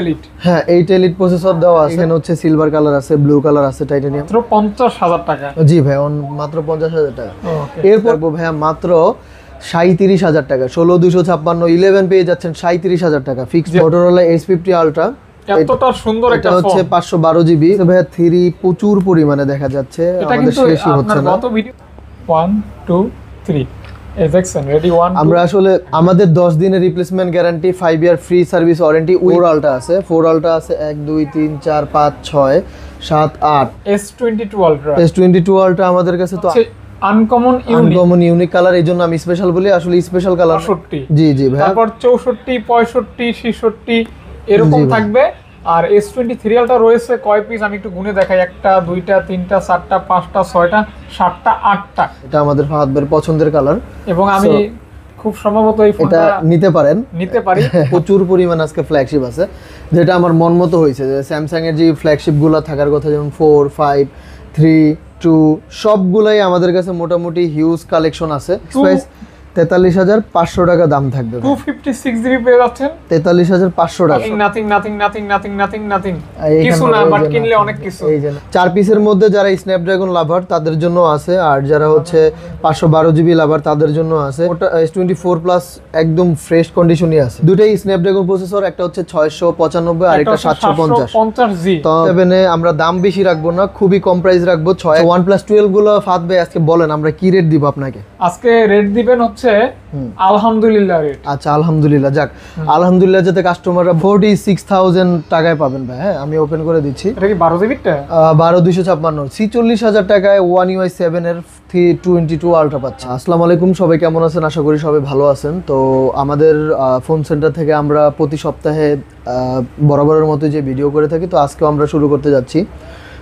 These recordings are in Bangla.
এলিট। হ্যাঁ 8 এলিট প্রসেসর দেওয়া আছে। এখানে হচ্ছে সিলভার কালার আছে, ব্লু কালার আছে, টাইটানিয়াম। মাত্র 50,000 টাকা। জি ভাই, মাত্র 50,000 টাকা। ওকে। এরপর ভাইয়া মাত্র 37,000 টাকা, 16256 11 পেয়ে যাচ্ছেন 37,000 টাকা। ফিক্সড মোটরোলা H50 আলট্রা, এতটা সুন্দর একটা এটা হচ্ছে ফোন। 512 জিবি ভাইয়া। 3 প্রচুর পরিমাণে দেখা যাচ্ছে, এটা আমাদের কিন্তু শেষই হচ্ছে আপনার না। গত ভিডিও 1 2 3 দেখছেন রেডি 1 আমরা আসলে আমাদের 10 দিনের রিপ্লেসমেন্ট গ্যারান্টি, 5 ইয়ার ফ্রি সার্ভিস ওয়ারেন্টি। 4 আলটা আছে, 4 আলটা আছে 1 2 3 4 5 6 7 8। S22 ultra. S22 আলটা আমাদের কাছে তো আনকমন ইউনিক কালার, এই জন্য আমি স্পেশাল বলি, আসলে স্পেশাল কালার 65। জি জি ভাই। তারপর 64 65 66 এরকম থাকবে। আর S23 আলটা রয়েছে কয় পিস আমি একটু গুনে দেখাই, 1টা 2টা 3টা 4টা 5টা 6টা 7টা 8টা। এটা আমাদের ফাহাদ ভাইয়ের পছন্দের কালার এবং আমি খুব সম্ভবত এই এটা ফোনটা নিতে পারি। প্রচুর পরিমাণ আজকে ফ্ল্যাগশিপ আছে, যেটা আমার মন মতো হয়েছে। যে স্যামসাং এর যে ফ্ল্যাগশিপ গুলো থাকার কথা, যেমন 4 5 3 2 সবগুলাই আমাদের কাছে মোটামুটি হিউজ কালেকশন আছে। প্রাইস 43,500 টাকা দাম থাকবে। 256 জিবি পেয়ে যাচ্ছেন 43,500 টাকা। নাথিং কিছু না, বাট কিনলে অনেক কিছু। এই যে 4 পিসের মধ্যে যারা স্ন্যাপড্রাগন লাভার তাদের জন্য আছে, আর যারা হচ্ছে 512 জিবি লাভার তাদের জন্য আছে। ওটা S24 প্লাস একদম ফ্রেশ কন্ডিশনই আছে। দুটাই স্ন্যাপড্রাগন প্রসেসর, একটা হচ্ছে 695 আর একটা 750 জি। তো সেভেনে আমরা দাম বেশি রাখবো না, খুবই কম প্রাইস রাখবো। OnePlus 12 গুলো ফাদ ভাই আজকে বলেন আমরা কি রেট দিব আপনাকে? আজকে রেট দিবেন হচ্ছে আলহামদুলিল্লাহ রেট। আচ্ছা আলহামদুলিল্লাহ, যাক আলহামদুলিল্লাহ, যাতে কাস্টমাররা 46,000 টাকায় পাবেন ভাই। হ্যাঁ আমি ওপেন করে দিচ্ছি। এটা কি 12 জিবিটা? 12256 46,000 টাকায় One UI 7 এর 322 আলট্রা পাচ্ছে। আসসালামু আলাইকুম, সবাই কেমন আছেন? আশা করি সবাই ভালো আছেন। তো আমাদের ফোন সেন্টার থেকে আমরা প্রতি সপ্তাহে বরাবরের মতো যে ভিডিও করে থাকি, তো আজকেও আমরা শুরু করতে যাচ্ছি।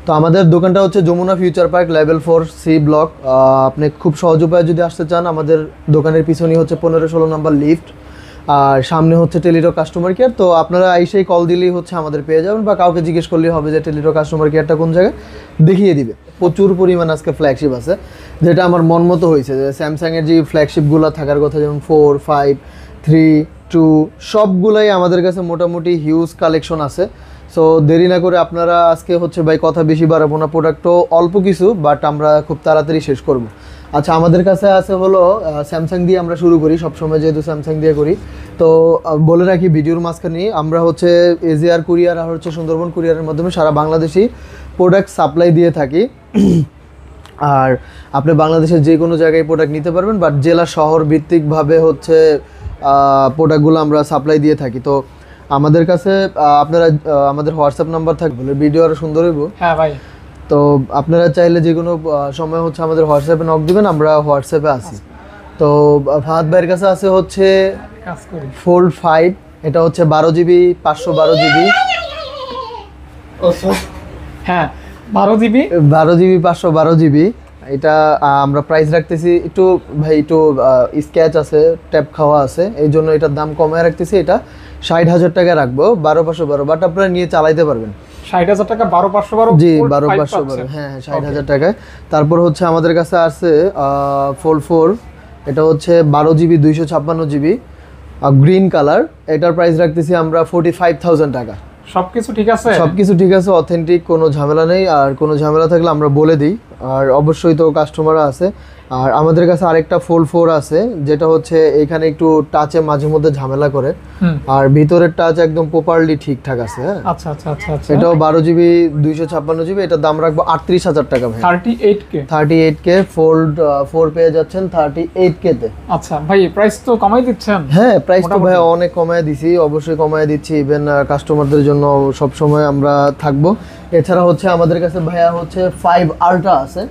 তো আমাদের দোকানটা হচ্ছে Jamuna Future Park level 4 C block. আপনি খুব সহজ উপায়ে যদি আসতে চান, আমাদের দোকানের পিছনেই হচ্ছে 15-16 নম্বর লিফট, আর সামনে হচ্ছে টেলিটক কাস্টমার কেয়ার। তো আপনারা আইসেই কল দিলেই হচ্ছে আমাদের পেয়ে যাবেন, বা কাউকে জিজ্ঞেস করলেই হবে যে টেলিটক কাস্টমার কেয়ারটা কোন জায়গায়, দেখিয়ে দিবে। প্রচুর পরিমাণ আজকে ফ্ল্যাগশিপ আছে, যেটা আমার মন মতো হয়েছে। যে স্যামসাং এর যে ফ্ল্যাগশিপগুলো থাকার কথা, যেমন 4 5 3 2 সবগুলাই আমাদের কাছে মোটামুটি হিউজ কালেকশন আছে। সো দেরি না করে আপনারা আজকে হচ্ছে ভাই কথা বেশি বাড়াবো না, প্রোডাক্টও অল্প কিছু, বাট আমরা খুব তাড়াতাড়ি শেষ করব। আচ্ছা, আমাদের কাছে আছে হলো স্যামসাং দিয়ে আমরা শুরু করি সবসময়, যেহেতু স্যামসাং দিয়ে করি। তো বলে রাখি ভিডিওর মাঝখানে আমরা হচ্ছে এজিআর কুরিয়ার আর হচ্ছে সুন্দরবন কুরিয়ারের মাধ্যমে সারা বাংলাদেশি প্রোডাক্ট সাপ্লাই দিয়ে থাকি। আর আপনি বাংলাদেশের যে কোনো জায়গায় প্রোডাক্ট নিতে পারবেন, বাট জেলা শহর ভিত্তিকভাবে হচ্ছে প্রোডাক্টগুলো আমরা সাপ্লাই দিয়ে থাকি। তো আমাদের কাছে আপনারা আমাদের হোয়াটসঅ্যাপ নাম্বার থাকবে, ভিডিও আরো সুন্দর হইব। হ্যাঁ ভাই, তো আপনারা চাইলে যে কোনো সময় হচ্ছে আমাদের হোয়াটসঅ্যাপে নক দিবেন, আমরা হোয়াটসঅ্যাপে আসি। তো ফাহাদ ভাইয়ের কাছে আছে হচ্ছে ফোল্ড 5, এটা হচ্ছে 12 জিবি 512 জিবি। হ্যাঁ 12 জিবি 512 জিবি। এটা আমরা প্রাইস রাখতেছি একটু ভাই, একটু স্ক্র্যাচ আছে, ট্যাপ খাওয়া আছে, এই জন্য এটার দাম কমায় রাখতেছি। এটা 60,000 টাকা রাখবো, 12,512, বাট আপনারা নিয়ে চালাইতে পারবেন। 60,000 টাকা 12,512 জি 12,512, হ্যাঁ 60,000 টাকায়। তারপর হচ্ছে আমাদের কাছে আছে ফোল্ড 4, এটা হচ্ছে 12 জিবি 256 জিবি গ্রিন কালার। এটার প্রাইস রাখতেছি আমরা 45,000 টাকা। সবকিছু ঠিক আছে? সবকিছু ঠিক আছে, অথেন্টিক, কোনো ঝামেলা নেই। আর কোনো ঝামেলা থাকলে আমরা বলে দিই, আর অবশ্যই তো কাস্টমাররা আছে। আর আমাদের কাছে আরেকটা ফোল্ড 4 আছে, যেটা হচ্ছে এখানে একটু টাচে মাঝে মধ্যে ঝামেলা করে, আর ভিতরের টাচ একদম প্রপারলি ঠিকঠাক আছে। হ্যাঁ আচ্ছা আচ্ছা আচ্ছা আচ্ছা। এটাও 12 জিবি 256 জিবি। এটার দাম রাখবো 38,000 টাকা ভাই। 38K ফোল্ড 4 পেয়ে যাচ্ছেন 38K তে। আচ্ছা ভাই, প্রাইস তো কমাই দিচ্ছেন? হ্যাঁ প্রাইস তো ভাই অনেক কমায় দিছি, অবশ্যই কমায় দিচ্ছি। ইভেন কাস্টমারদের জন্য সব সময় আমরা থাকবো। এছাড়া হচ্ছে আমাদের কাছে ভাইয়া হচ্ছে 5 আলট্রা আছে,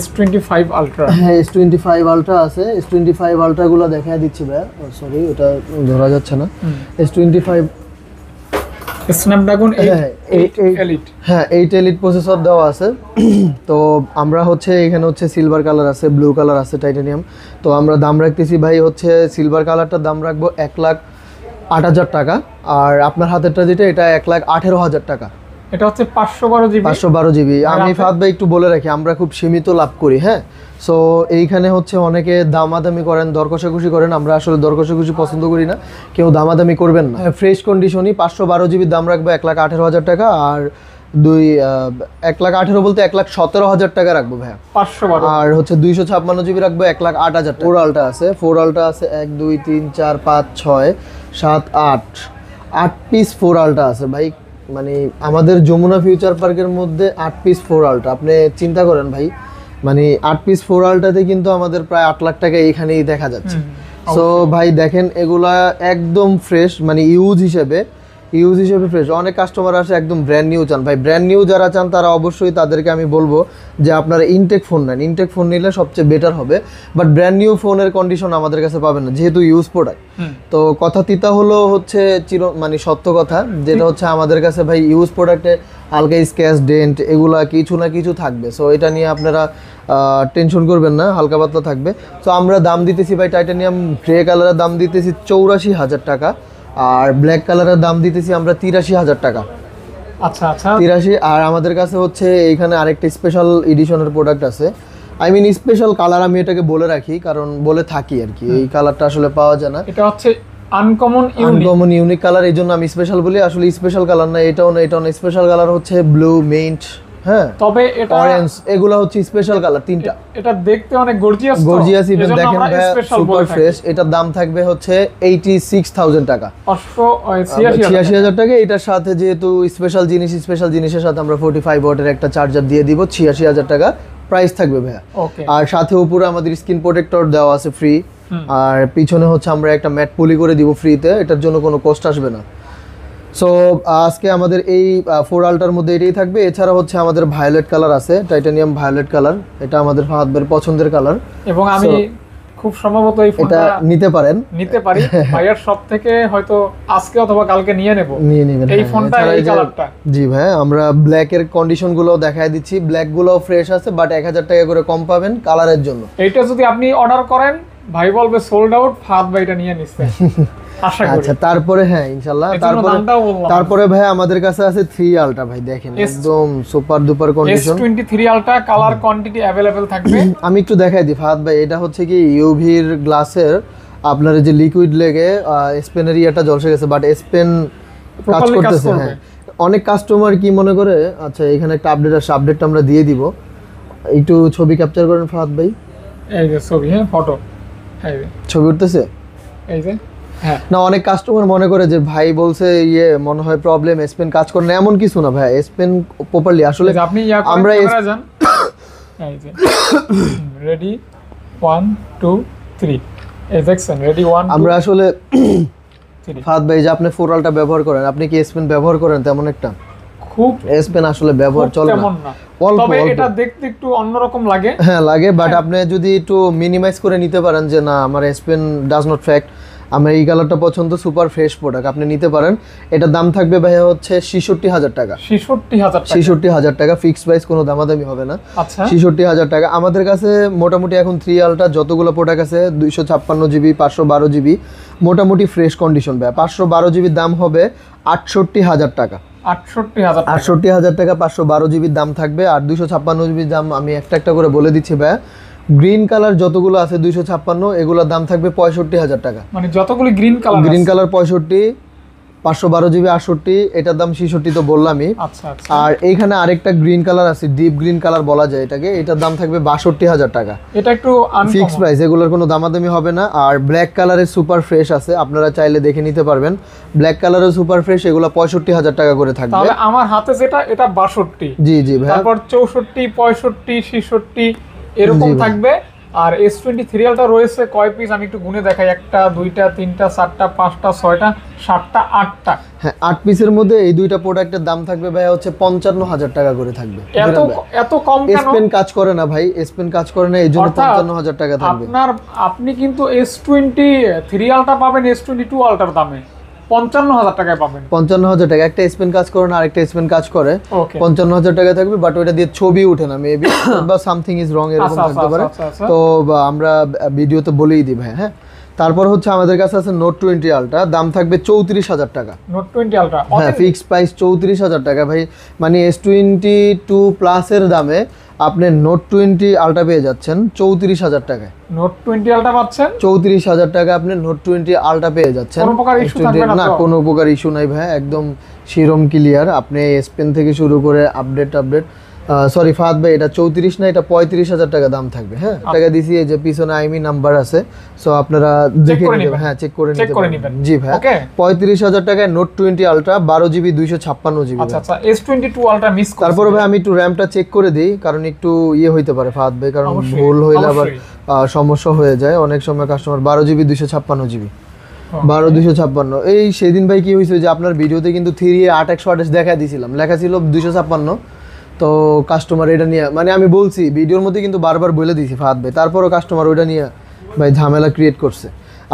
S25 আলট্রা। হ্যাঁ S25 আলট্রা আছে। S25 আলট্রা গুলো দেখায় দিচ্ছি ভাইয়া, সরি ওটা ধরা যাচ্ছে না। S25 স্ন্যাপড্রাগন 8 এলিট, হ্যাঁ 8 এলিট প্রসেসর দেওয়া আছে। তো আমরা হচ্ছে এখানে হচ্ছে সিলভার কালার আছে, ব্লু কালার আছে, টাইটানিয়াম। তো আমরা দাম রাখতেছি ভাই হচ্ছে সিলভার কালারটার দাম রাখবো 1,08,000 টাকা, আর আপনার হাতেরটা যেটা এটা 1,18,000 টাকা। এটা হচ্ছে 512 জিবি। 512 জিবি। আমি ফাহাদ ভাই একটু বলে রাখি, আমরা খুব সীমিত লাভ করি, হ্যাঁ। সো এইখানে হচ্ছে অনেকে দামাদামি করেন, দর কষাকষি করেন, আমরা আসলে দর কষাকষি পছন্দ করি না, কেউ দামাদামি করবেন না। ফ্রেশ কন্ডিশনই 512 জিবির দাম রাখবো 1,18,000 টাকা, আর 1,18,000 বলতে 1,17,000 টাকা রাখবো ভাইয়া। 512 আর হচ্ছে 256 জিবি রাখবো 1,08,000 টাকা। 4 আলটা আছে, 4 আলটা আছে 1 2 3 4 5 6 7 8 পিস 4 আলটা আছে ভাই। মানে আমাদের যমুনা ফিউচার পার্কের মধ্যে 8 পিস 4 আলটা, আপনি চিন্তা করেন ভাই, মানে 8 পিস 4 আলটাতে কিন্তু আমাদের প্রায় 8 লাখ টাকা এইখানেই দেখা যাচ্ছে। সো ভাই দেখেন এগুলা একদম ফ্রেশ, মানে ইউজ হিসেবে ফ্রেশ। অনেক কাস্টমার আসে একদম ব্র্যান্ড নিউ চান, ভাই ব্র্যান্ড নিউ যারা চান তারা অবশ্যই তাদেরকে আমি বলবো যে আপনারা ইনটেক ফোন নেন, ইনটেক ফোন নিলে সবচেয়ে বেটার হবে। বাট ব্র্যান্ড নিউ ফোনের কন্ডিশন আমাদের কাছে পাবেন না, যেহেতু ইউজ প্রোডাক্ট। তো কথা তিতা হলো হচ্ছে মানে সত্য কথা, যেটা হচ্ছে আমাদের কাছে ভাই ইউজ প্রোডাক্টে হালকা স্ক্র্যাচ ডেন্ট এগুলা কিছু না কিছু থাকবে। সো এটা নিয়ে আপনারা টেনশন করবেন না, হালকা পাতলা থাকবে। সো আমরা দাম দিতেছি ভাই, টাইটানিয়াম গ্রে কালারের দাম দিতেছি 84,000 টাকা, আর ব্ল্যাক কালারের দাম দিতেছি আমরা 83,000 টাকা। আচ্ছা আচ্ছা 83। আর আমাদের কাছে হচ্ছে এইখানে আরেকটা স্পেশাল এডিশনের প্রোডাক্ট আছে, আই মিন স্পেশাল কালার, আমি এটাকে বলে রাখি কারণ বলে থাকি আর কি, এই কালারটা আসলে পাওয়া যায় না। এটা হচ্ছে আনকমন ইউনিক কালার, এই জন্য আমি স্পেশাল বলি। আসলে স্পেশাল কালার না, এটাও না স্পেশাল কালার হচ্ছে ব্লু, মিন্ট, হ্যাঁ, তবে এটা অরেঞ্জ, এগুলো হচ্ছে স্পেশাল কালার তিনটা। এটা দেখতে অনেক গর্জিয়াস ইভেন দেখেন ভাই সুপার ফ্রেশ। এটার দাম থাকবে হচ্ছে 86,000 টাকা, 86,000 টাকা। এটার সাথে যেহেতু স্পেশাল জিনিসের সাথে আমরা 45 ওয়াটের একটা চার্জার দিয়ে দিব, 86,000 টাকা প্রাইস থাকবে ভাইয়া। আর সাথে উপরে আমাদের স্ক্রিন প্রোটেক্টর দেওয়া আছে ফ্রি, আর পিছনে হচ্ছে আমরা একটা ম্যাট পলি করে দিব ফ্রিতে, এটার জন্য কোনো কষ্ট আসবে না। সো আজকে আমাদের এই 4 আলটার মধ্যে এটাই থাকবে। এছাড়া হচ্ছে আমাদের ভায়োলেট কালার আছে, টাইটানিয়াম ভায়োলেট কালার, এটা আমাদের ফাহাদ ভাইয়ের পছন্দের কালার, এবং আমি খুব সম্ভবত এই ফোনটা নিতে পারি ভাইয়ার সব থেকে হয়তো আজকে অথবা কালকে নিয়ে নেবেন এই ফোনটা, এই কালারটা। জি ভাই, আমরা ব্ল্যাক এর কন্ডিশন গুলো দেখায় দিচ্ছি, ব্ল্যাক গুলো ফ্রেশ আছে, বাট 1,000 টাকা করে কম পাবেন কালারের জন্য। এইটা যদি আপনি অর্ডার করেন ভাই বলবে সোল্ড আউট, ফাহাদ ভাই এটা নিয়ে নিচ্ছে আশা করি। আচ্ছা তারপরে হ্যাঁ ইনশাআল্লাহ, তারপরে ভাই আমাদের কাছে আছে 3 আলটা, ভাই দেখেন একদম সুপার ডুপার কন্ডিশন। S23 আলটা কালার কোয়ান্টিটি अवेलेबल থাকবে। আমি একটু দেখাই দিই ফাহাদ ভাই, এটা হচ্ছে কি ইউভির গ্লাসের আপনার যে লিকুইড লেগে স্পেনের ইয়াটা ঝলসে গেছে, বাট স্পেন কাজ করতেছে। হ্যাঁ, অনেক কাস্টমার কি মনে করে, আচ্ছা এখানে একটা আপডেট আছে, আপডেটটা আমরা দিয়ে দিব। একটু ছবি ক্যাপচার করেন ফাহাদ ভাই, এই যে ছবি, হ্যাঁ ফটো, এই যে ছবি উঠতেছে, এই যে হ্যাঁ। না অনেক কাস্টমার মনে করে যে ভাই বলছে মনে হয় প্রবলেম, স্পেন কাজ করে না, এমন কিছু না ভাই, স্পেন প্রপারলি আসলে আপনি আমরা যান, এই যে রেডি 1 2 3, এই দেখছেন রেডি 1 আমরা আসলে ফাহাদ ভাই যে আপনি 4 আলটা ব্যবহার করেন, আপনি কি স্পেন ব্যবহার করেন তেমন একটা? খুব স্পেন আসলে ব্যবহার চলে না, তবে এটা দেখতে একটু অন্যরকম লাগে, হ্যাঁ লাগে, বাট আপনি যদি একটু মিনিমাইজ করে নিতে পারেন যে না আমার স্পেন ডাজ নট ফ্যাক্ট, আমার এই কালারটা পছন্দ, সুপার ফ্রেশ প্রোডাক্ট, আপনি নিতে পারেন। এটার দাম থাকবে ভাইয়া হচ্ছে 66,000 টাকা। 66,000 টাকা ফিক্সড প্রাইস, কোনো দামাদামি হবে না। আচ্ছা 66,000 টাকা। আমাদের কাছে মোটামুটি এখন 3 আলটা যতগুলো প্রোডাক্ট আছে 256 জিবি 512 জিবি মোটামুটি ফ্রেশ কন্ডিশন ভাইয়া। 512 জিবির দাম হবে 68,000 টাকা। 68,000 টাকা 512 জিবির দাম থাকবে। আর 256 জিবির দাম আমি একটা করে বলে দিচ্ছি ভাইয়া, গ্রিন কালার যতগুলো আছে 256, এগুলোর দাম থাকবে 65,000 টাকা। মানে যতগুলো গ্রিন কালার 65, 512 জিবি 68, এটার দাম 66 তো বললামই। আচ্ছা আচ্ছা। আর এইখানে আরেকটা গ্রিন কালার আছে, ডিপ গ্রিন কালার বলা যায় এটাকে, এটার দাম থাকবে 62,000 টাকা। এটা একটু ফিক্সড প্রাইস, এগুলোর কোনো দামাদামি হবে না। আর ব্ল্যাক কালারের সুপার ফ্রেশ আছে, আপনারা চাইলে দেখে নিতে পারবেন। ব্ল্যাক কালারের সুপার ফ্রেশ এগুলো 65,000 টাকা করে থাকবে। তাহলে আমার হাতে যেটা এটা 62, জি জি ভাই, তারপর 64 65 66 এরকম থাকবে। আর S23 আলটা রয়েছে কয় পিস আমি একটু গুনে দেখাই, 1টা 2টা 3টা 4টা 5টা 6টা 7টা 8টা। হ্যাঁ 8 পিসের মধ্যে এই দুইটা প্রোডাক্টের দাম থাকবে ভাই হচ্ছে 55,000 টাকা করে থাকবে। এত কম কেন? স্পেন কাজ করে না ভাই, স্পেন কাজ করে না, এইজন্য 55,000 টাকা থাকবে। আপনি কিন্তু S23 আলটা পাবেন S22 আলটার দামে 55,000 টাকায় পাবেন। 55,000 টাকা, একটা স্পেন কাজ করে না আরেকটা স্পেন কাজ করে, 55,000 টাকা থাকবে। বাট ওইটা দিয়ে ছবি উঠে না মেবি, বা সামথিং ইজ রং এরকম থাকতে পারে। তো আমরা ভিডিওতে বলেই দিই ভাই। হ্যাঁ, তারপর হচ্ছে আমাদের কাছে আছে নোট 20 আলট্রা, দাম থাকবে 34,000 টাকা। নোট 20 আলট্রা হ্যাঁ, ফিক্সড প্রাইস 34,000 টাকা ভাই। মানে S22 প্লাসের দামে আপনি নোট 20 আলট্রা পেয়ে যাচ্ছেন 34,000 টাকায়। নোট 20 আলট্রা পাচ্ছেন 34,000 টাকা আপনি নোট 20 আলট্রা পেয়ে যাচ্ছেন। কোনো প্রকার ইস্যু থাকবে না না, তো? কোনো প্রকার ইস্যু নাই ভাই, একদম শিরোম ক্লিয়ার। আপনি এস পেন থেকে শুরু করে আপডেট সরি ফাহাদ ভাই, এটা 34 না, এটা 35,000 টাকা দাম থাকবে। হ্যাঁ, টাকা দিছি, এই যে পিছনে আইমি নাম্বার আছে, সো আপনারা দেখে নেবেন। হ্যাঁ, চেক করে নিতে পারবেন। জি ভাই, 35,000 টাকায় নোট 20 আলট্রা 12GB 256GB। আচ্ছা আচ্ছা, S22 আলট্রা মিস করছি। তারপরে ভাই আমি একটু র্যামটা চেক করে দিই, কারণ একটু ইয়ে হইতে পারে ফাহাদ ভাই, কারণ ভুল হইলে আবার সমস্যা হয়ে যায় অনেক সময়। Customer 12GB 256GB 12 256। এই সেদিন ভাই কি হয়েছে যে আপনার ভিডিওতে কিন্তু 3A 8 দেখা দিয়েছিলাম, লেখা ছিল 256। তো কাস্টমার এটা নিয়ে, মানে আমি বলছি ভিডিওর মধ্যে কিন্তু বারবার বলে দিয়েছি ফাহাদ ভাই, তারপরও কাস্টমার ওইটা নিয়ে ভাই ঝামেলা ক্রিয়েট করছে।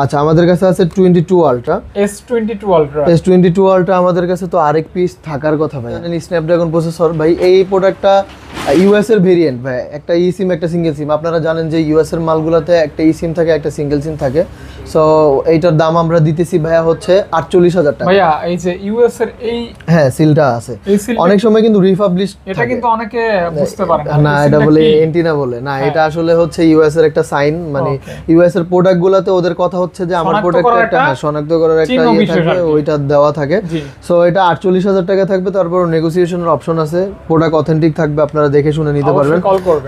আচ্ছা, আমাদের কাছে আছে 22 ultra, S22 ultra. S22 ultra আমাদের কাছে তো আরেক পিস থাকার কথা ভাই। স্ন্যাপড্রাগন প্রসেসর ভাই, এই প্রোডাক্টটা ইউএস এর ভেরিয়েন্ট ভাই, একটা ই সিম একটা সিঙ্গেল সিম। আপনারা জানেন যে ইউএস এর মালগুলোতে একটা ই সিম থাকে, একটা সিঙ্গেল সিম থাকে। সো এইটার দাম আমরা দিতেছি ভাইয়া হচ্ছে 48,000 টাকা। ভাইয়া এই যে ইউএস এর এই হ্যাঁ সিলটা আছে, অনেক সময় কিন্তু রিপাবলিশ, এটা কিন্তু অনেকে বুঝতে পারে না এটা বলে এন্টিনা বলে না, এটা আসলে হচ্ছে ইউএস এর একটা সাইন। মানে ইউএস এর প্রোডাক্ট গুলাতে ওদের কথা হচ্ছে যে আমার প্রোডাক্ট একটা শনাক্ত করার একটা ইয়ে থাকে, ওইটা দেওয়া থাকে। সো এটা 48,000 টাকা থাকবে। তারপর নেগোসিয়েশনের অপশন আছে, প্রোডাক্ট অথেন্টিক থাকবে, আপনারা দেখে শুনে নিতে পারবেন।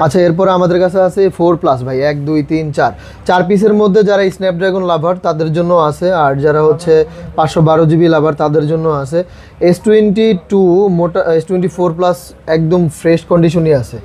আচ্ছা, এরপর আমাদের কাছে আছে 4+ ভাই, 1 2 3 4 4 পিসের মধ্যে যারা স্ন্যাপড্রাগন লাভার তাদের জন্য আছে, আর যারা হচ্ছে 512GB লাভার তাদের জন্য আছে। S22 মোটা S24+ একদম ফ্রেশ কন্ডিশনই আছে।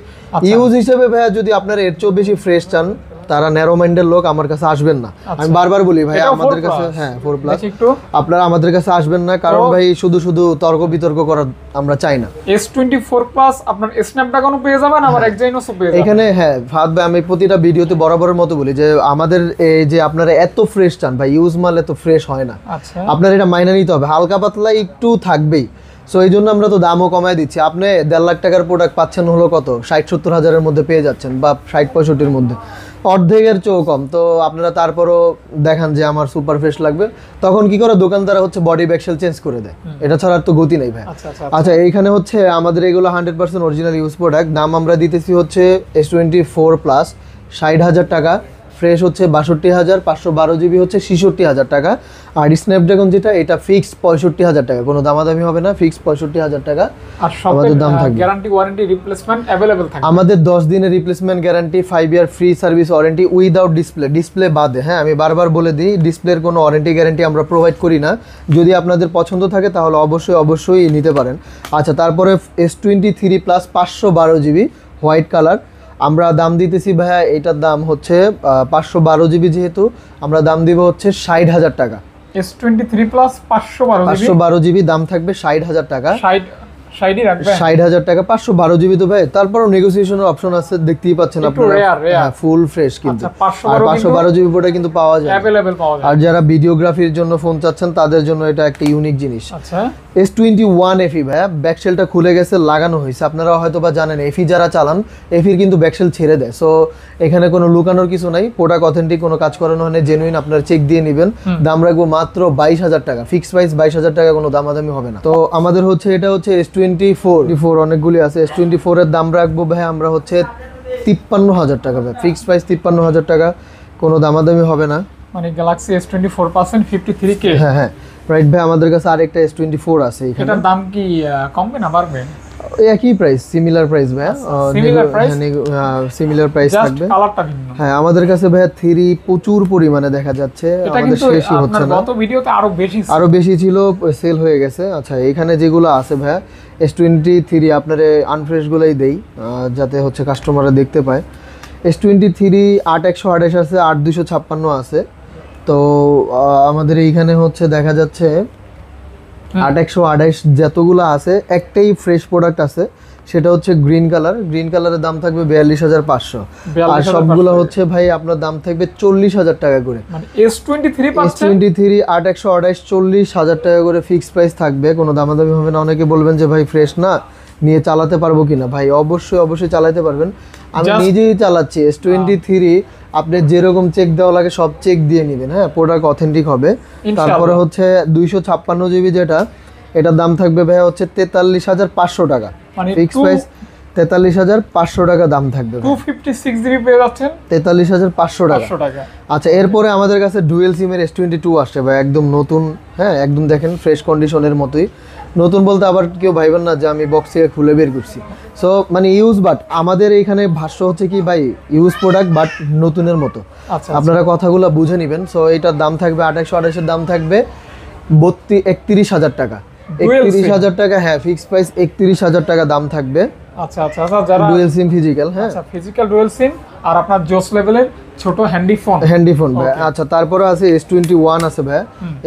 ইউজ হিসেবে ভাইয়া যদি আপনারা এর চেয়েও বেশি ফ্রেশ চান, তারা ন্যারো মাইন্ডের লোক আমার কাছে আসবেন না। আমি বারবার বলি ভাই, আমাদের কাছে হ্যাঁ 4+, আপনারা আমাদের কাছে আসবেন না, কারণ ভাই শুধু শুধু তর্ক বিতর্ক করা আমরা চাই না। S24+ আপনার স্ন্যাপড্রাগনও পেয়ে যাবেন, আবার এক্সাইনোসও পেয়ে যাবেন এখানে। হ্যাঁ ফাহাদ ভাই, আমি প্রতিটা ভিডিওতে বরাবরের মতো বলি যে আমাদের এই যে আপনারা এত ফ্রেশ চান ভাই, ইউজ মাল এত ফ্রেশ হয় না। আচ্ছা, আপনার এটা মাইনা নিতে হবে, হালকা পাতলা একটু থাকবেই। সো এই জন্য আমরা তো দামও কমায় দিচ্ছি। আপনি 1.5 লাখ টাকার প্রোডাক্ট পাচ্ছেন হলো কত 60-70 হাজারের মধ্যে পেয়ে যাচ্ছেন, বা 60-65-র মধ্যে, অর্ধেকের চেয়েও কম। তো আপনারা তারপরও দেখান যে আমার সুপার ফ্রেশ লাগবে, তখন কি করে দোকানদারা হচ্ছে বডি ব্যাকশেল চেঞ্জ করে দেয়, এটা ছাড়া আর তো গতি নেই ভাই। আচ্ছা, এইখানে হচ্ছে আমাদের এগুলো 100% অরিজিনাল ইউজ প্রোডাক্ট। দাম আমরা দিতেছি হচ্ছে S24+ 60,000 টাকা, ফ্রেশ হচ্ছে 62,000, 512GB হচ্ছে 66,000 টাকা। আর স্ন্যাপড্রাগন যেটা, এটা ফিক্সড 65,000 টাকা, কোনো দামাদামি হবে না, ফিক্সড 65,000 টাকা আমাদের দাম থাকবে। গ্যারান্টি ওয়ারেন্টি রিপ্লেসমেন্ট अवेलेबल থাকবে আমাদের 10 দিনের রিপ্লেসমেন্ট গ্যারান্টি, 5 ইয়ার free service warranty without display বাদে। হ্যাঁ, আমি বারবার বলে দিই, ডিসপ্লের কোনো ওয়ারেন্টি গ্যারান্টি আমরা প্রোভাইড করি না। যদি আপনাদের পছন্দ থাকে তাহলে অবশ্যই নিতে পারেন। আচ্ছা, তারপরে S23+ 512GB হোয়াইট কালার আমরা দাম দিতেছি ভাইয়া, এটার দাম হচ্ছে 512GB, যেহেতু আমরা দাম দিব হচ্ছে 60,000 টাকা। S23+ 512GB দাম থাকবে 60,000 টাকা। 60,000 টাকা 512GB তো ভাই, তারপরও নেগোসিয়েশনের অপশন আছে, দেখতেই পাচ্ছেন আপনারা। হ্যাঁ, ফুল ফ্রেশ কিন্তু। আর 512GB প্রোডাক্ট কিন্তু পাওয়া যায়, अवेलेबल পাওয়া যায়। আর যারা ভিডিওগ্রাফির জন্য ফোন চাচ্ছেন তাদের জন্য এটা একটা ইউনিক জিনিস। আচ্ছা, S21 FE ভাইয়া, ব্যাকশেলটা খুলে গেছে, লাগানো হয়েছে। আপনারা হয়তো বা জানেন, এফি যারা চালান, এফির কিন্তু ব্যাকশেল ছেড়ে দেয়। সো এখানে কোনো লুকানোর কিছু নাই, প্রোডাক্ট অথেন্টিক, কোনো কাজ করানো হয় না, জেনুইন। আপনারা চেক দিয়ে নেবেন। দাম রাখবো মাত্র 22,000 টাকা, ফিক্সড প্রাইস 22,000 টাকা, কোনো দামাদামি হবে না। তো আমাদের হচ্ছে এটা হচ্ছে S24 অনেকগুলি আছে। S24 এর দাম রাখবো ভাই আমরা হচ্ছে 53,000 টাকা ভাই, ফিক্সড প্রাইস 53,000 টাকা, কোনো দামাদামি হবে না। মানে গ্যালাক্সি S24% 53K। হ্যাঁ রাইট ভাই, আমাদের কাছে আরেকটা S24 আছে। এটার দাম কি কমবে না বাড়বে? একই প্রাইস, সিমিলার প্রাইস ভাইয়া, সিমিলার প্রাইস থাকবে, কালারটা ভিন্ন। হ্যাঁ, আমাদের কাছে ভাইয়া 3 প্রচুর পরিমাণে দেখা যাচ্ছে, আমাদের শেষই হচ্ছে না। গত ভিডিওতে আরো বেশি ছিল, সেল হয়ে গেছে। আচ্ছা, এখানে যেগুলো আছে ভাইয়া S23 আপনারে আনফ্রেশ গুলাই দেই, যাতে হচ্ছে কাস্টমাররা দেখতে পায়। S23 8128 আছে, 8256 আছে। তো আমাদের এইখানে হচ্ছে দেখা যাচ্ছে 8128 যতগুলো আছে, একটাই ফ্রেশ প্রোডাক্ট আছে, সেটা হচ্ছে গ্রিন কালারের দাম থাকবে 42,500। আর সবগুলো হচ্ছে ভাই আপনার দাম থাকবে 40,000 টাকা করে। মানে S23 8128 40,000 টাকা করে ফিক্সড প্রাইস থাকবে, কোনো দামাদামি হবে না। অনেকে বলবেন যে ভাই ফ্রেশ না, নিয়ে চালাতে পারবো কিনা? ভাই অবশ্যই চালাতে পারবেন। আমি নিজেই চালাচ্ছি S23 আপনি যেরকম চেক দেওয়া লাগে সব চেক দিয়ে নেবেন, হ্যাঁ, প্রোডাক্ট অথেন্টিক হবে। তারপরে হচ্ছে 256 জিবি যেটা, এটার দাম থাকবে ভাইয়া হচ্ছে 43,500 টাকা, মানে ফিক্স প্রাইস 43,500 টাকা দাম থাকবে। 256 জিবি পেয়ে যাচ্ছেন 43,500 টাকা। 500 টাকা। আচ্ছা, এরপরে আমাদের কাছে ডুয়েল সিমের S22 আসছে ভাই, একদম নতুন, হ্যাঁ, একদম দেখেন ফ্রেশ কন্ডিশনের মতোই। নতুন বলতে আবার কেউ ভাইবেন না যে আমি বক্স থেকে খুলে বের করছি, সো মানে ইউজ, বাট আমাদের এইখানে ভাষ্য হচ্ছে কি ভাই, ইউজ প্রোডাক্ট বাট নতুনের মতো। আচ্ছা, আপনারা কথাগুলো বুঝে নেবেন। সো এটার দাম থাকবে 2828 দাম থাকবে 31,000 টাকা। 31,000 টাকা, হ্যাঁ, ফিক্স প্রাইস 31,000 টাকা দাম থাকবে। আচ্ছা আচ্ছা আচ্ছা, যারা ডুয়েল সিম ফিজিক্যাল, হ্যাঁ, আচ্ছা ফিজিক্যাল ডুয়াল সিম আর আপনার জোস লেভেলের ছোট হ্যান্ডি ফোন ভাই। আচ্ছা, তারপরে আছে S21 আছে ভাই।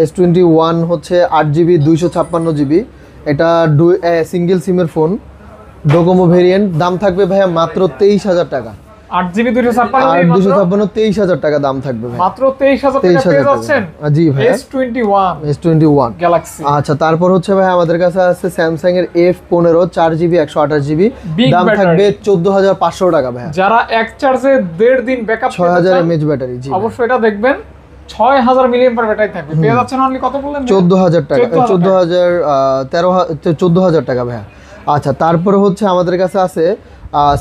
S21 হচ্ছে 8GB 256GB, এটা সিঙ্গেল সিমের ফোন, ডোকোমো ভেরিয়েন্ট, দাম থাকবে ভাইয়া মাত্র 23,000 টাকা। 8GB 256 আর 256 23,000 টাকা দাম থাকবে ভাই, মাত্র 23,000 টাকা পেয়ে যাচ্ছেন। জি ভাই, S21 গ্যালাক্সি। আচ্ছা, তারপর হচ্ছে ভাই আমাদের কাছে আছে স্যামসাং এর F15 4GB 128GB, দাম থাকবে 14,500 টাকা ভাই। যারা এক চার্জে 1.5 দিন ব্যাকআপ 6000 mAh ব্যাটারি, জি অবশ্যই এটা দেখবেন, 6000 মিলিঅ্যাম্পিয়ার ব্যাটারি থাকবে, পেয়ে যাচ্ছেন অনলি কত বললেন? 14,000 টাকা, 14,000 টাকা ভাই। আচ্ছা, তারপরে হচ্ছে আমাদের কাছে আছে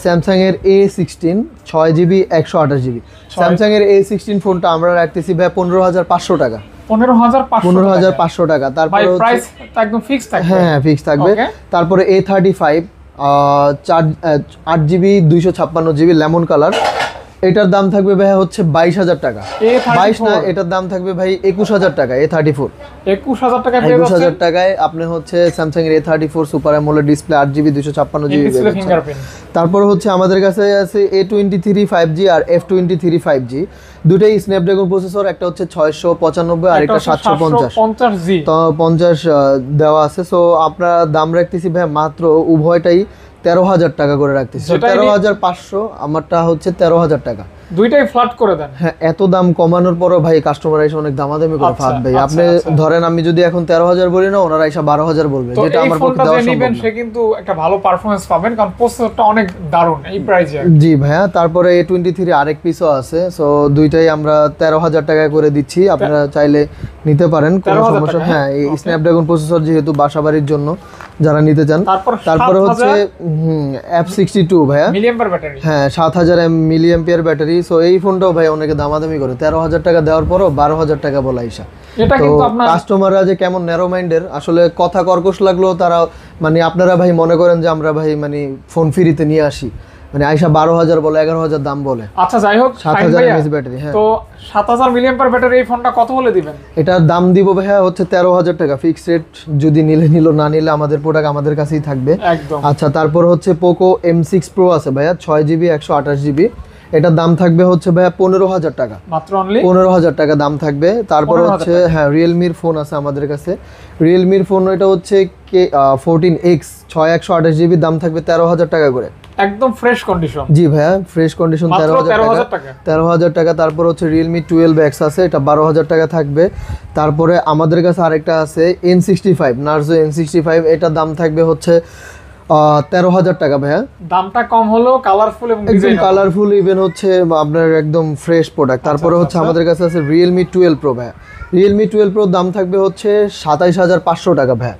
স্যামসাং এর A16 6GB 128GB। স্যামসাং এর A16 ফোনটা আমরা রাখতেছি ভাই 15,500 টাকা। 15,500 টাকা। তারপরে প্রাইস একদম ফিক্স থাকবে, হ্যাঁ, ফিক্স থাকবে। তারপরে A35 8GB 256GB lemon colour, এটার দাম থাকবে ভাই হচ্ছে 22,000 টাকা। 22 না, এটার দাম থাকবে ভাই 21,000 টাকা। A34 21,000 টাকা পেয়ে যাচ্ছেন। 21,000 টাকায় আপনি হচ্ছে স্যামসাং এর A34 super AMOLED display 8GB 256GB। তারপর হচ্ছে আমাদের কাছে আছে A23 5G আর F23 5G, দুটাই স্ন্যাপড্রাগন প্রসেসর, একটা হচ্ছে 695 আর একটা 750G, তো 50 দেওয়া আছে। সো আপনারা দাম রাখতেছি ভাই মাত্র উভয়টাই 13,000 টাকা করে রাখতেছি। 13,500, আমারটা হচ্ছে 13,000 টাকা। দুইটাই ফ্ল্যাট করে দেন। হ্যাঁ, এত দাম কমানোর পরও ভাই কাস্টমার এসে অনেক দামাদামি করে ফাট ভাই। আপনি ধরেন আমি যদি এখন 13,000 বলি না, ওনারা এসে 12,000 বলবে, যেটা আমার পক্ষে দেওয়া সম্ভব না। সে কিন্তু একটা ভালো পারফরম্যান্স পাবেন, কারণ প্রসেসরটা অনেক দারুণ এই প্রাইসে। জি ভাইয়া, তারপরে A23 আরেক পিসও আছে। সো দুইটাই আমরা 13,000 টাকা করে দিচ্ছি, আপনারা চাইলে নিতে পারেন, কোনো সমস্যা। হ্যাঁ, এই স্ন্যাপড্রাগন প্রসেসর যেহেতু বাসাবাড়ির জন্য যারা নিতে চান। তারপরে হচ্ছে F62 ভাইয়া মিলিঅ্যাম্পিয়ার ব্যাটারি, হ্যাঁ, 7000 মিলিঅ্যাম্পিয়ার ব্যাটারি। সো এই ফোনটাও ভাই অনেকে দামাদামি করে, 13,000 টাকা দেওয়ার পরও 12,000 টাকা বলা ইসা। এটা কিন্তু আপনার কাস্টমাররা যে কেমন ন্যারো মাইন্ডের, আসলে কথা কর্কশ লাগলেও তারা মানে আপনারা ভাই মনে করেন যে আমরা ভাই মানে ফোন ফ্রিতে নিয়ে আসি, মানে আইসা 12,000 বলে, 11,000 দাম বলে। আচ্ছা, যাই হোক, 7000 mAh ব্যাটারি। হ্যাঁ, তো 7000 মিলিঅ্যাম্পিয়ার ব্যাটারি এই ফোনটা কত হলে দিবেন? এটার দাম দিব ভাইয়া হচ্ছে 13,000 টাকা, ফিক্স রেট। যদি নিল, না নিলে আমাদের প্রোডাক্ট আমাদের কাছেই থাকবে একদম। আচ্ছা, তারপর হচ্ছে পোকো M6 Pro আছে ভাইয়া 6GB 128GB, এটার দাম থাকবে হচ্ছে ভাইয়া 15,000 টাকা, মাত্র অনলি 15,000 টাকা দাম থাকবে। তারপর হচ্ছে হ্যাঁ, রিয়েলমির ফোন আছে আমাদের কাছে, রিয়েলমির ফোন এটা হচ্ছে K14X 6128GB, দাম থাকবে 13,000 টাকা করে, একদম ফ্রেশ কন্ডিশন। জি ভাইয়া, ফ্রেশ কন্ডিশন, 13,000 টাকা। 13,000 টাকা। তারপর হচ্ছে রিয়েলমি 12X আছে, এটা 12,000 টাকা থাকবে। তারপরে আমাদের কাছে আরেকটা আছে N65 নার্জো N65, এটার দাম থাকবে হচ্ছে 13,000 টাকা ভাইয়া। দামটা কম হলেও কালারফুল এবং একদম কালারফুল, ইভেন হচ্ছে আপনার একদম ফ্রেশ প্রোডাক্ট। তারপরে হচ্ছে আমাদের কাছে আছে রিয়েলমি 12 Pro ভাইয়া, রিয়েলমি 12 Pro দাম থাকবে হচ্ছে 27,500 টাকা ভাইয়া,